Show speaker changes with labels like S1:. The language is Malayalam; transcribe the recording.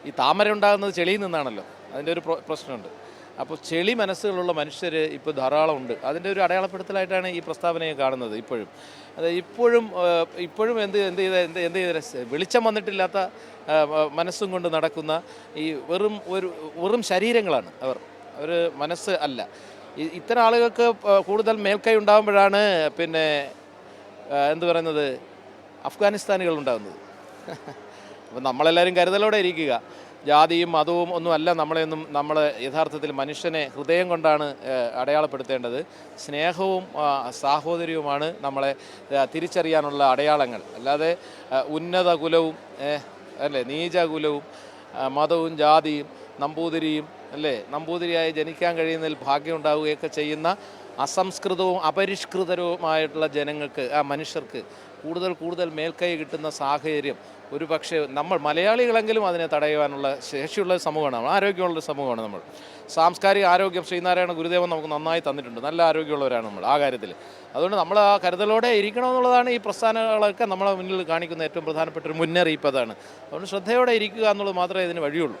S1: ഈ താമര ഉണ്ടാകുന്നത് ചെളിയിൽ നിന്നാണല്ലോ, അതിൻ്റെ ഒരു പ്രശ്നമുണ്ട്. അപ്പോൾ ചെളി മനസ്സുകളുള്ള മനുഷ്യർ ഇപ്പോൾ ധാരാളം ഉണ്ട്. അതിൻ്റെ ഒരു അടയാളപ്പെടുത്തലായിട്ടാണ് ഈ പ്രസ്താവനയെ കാണുന്നത് ഇപ്പോഴും. അത് ഇപ്പോഴും എന്ത് ചെയ്ത വെളിച്ചം വന്നിട്ടില്ലാത്ത മനസ്സും കൊണ്ട് നടക്കുന്ന ഈ വെറും ശരീരങ്ങളാണ് അവർ മനസ്സ് അല്ല. ഇത്തരം ആളുകൾക്ക് കൂടുതൽ മേൽക്കൈ ഉണ്ടാകുമ്പോഴാണ് എന്ത് പറയുന്നത് അഫ്ഗാനിസ്ഥാനികൾ ഉണ്ടാകുന്നത്. അപ്പം നമ്മളെല്ലാവരും കരുതലോടെ ഇരിക്കുക. ജാതിയും മതവും ഒന്നുമല്ല നമ്മൾ യഥാർത്ഥത്തിൽ മനുഷ്യനെ ഹൃദയം കൊണ്ടാണ് അടയാളപ്പെടുത്തേണ്ടത്. സ്നേഹവും സാഹോദര്യവുമാണ് നമ്മളെ തിരിച്ചറിയാനുള്ള അടയാളങ്ങൾ. അല്ലാതെ ഉന്നത കുലവും നീച കുലവും മതവും ജാതിയും നമ്പൂതിരിയും നമ്പൂതിരിയായി ജനിക്കാൻ കഴിയുന്നതിൽ ഭാഗ്യമുണ്ടാവുകയൊക്കെ ചെയ്യുന്ന അസംസ്കൃതവും അപരിഷ്കൃതവുമായിട്ടുള്ള ജനങ്ങൾക്ക്, മനുഷ്യർക്ക് കൂടുതൽ മേൽക്കൈ കിട്ടുന്ന സാഹചര്യം ഒരു പക്ഷേ നമ്മൾ മലയാളികളെങ്കിലും അതിനെ തടയുവാനുള്ള ശേഷിയുള്ള സമൂഹമാണ്, ആരോഗ്യമുള്ള സമൂഹമാണ് നമ്മൾ. സാംസ്കാരിക ആരോഗ്യം ശ്രീനാരായണ ഗുരുദേവൻ നമുക്ക് നന്നായി തന്നിട്ടുണ്ട്. നല്ല ആരോഗ്യമുള്ളവരാണ് നമ്മൾ ആ കാര്യത്തിൽ. അതുകൊണ്ട് നമ്മൾ ആ കരുതലോടെ ഇരിക്കണമെന്നുള്ളതാണ് ഈ പ്രസ്ഥാനങ്ങളൊക്കെ നമ്മളെ മുന്നിൽ കാണിക്കുന്ന ഏറ്റവും പ്രധാനപ്പെട്ട ഒരു മുന്നറിയിപ്പ് അതാണ്. അതുകൊണ്ട് ശ്രദ്ധയോടെ ഇരിക്കുക എന്നുള്ളത് മാത്രമേ ഇതിന് വഴിയുള്ളൂ.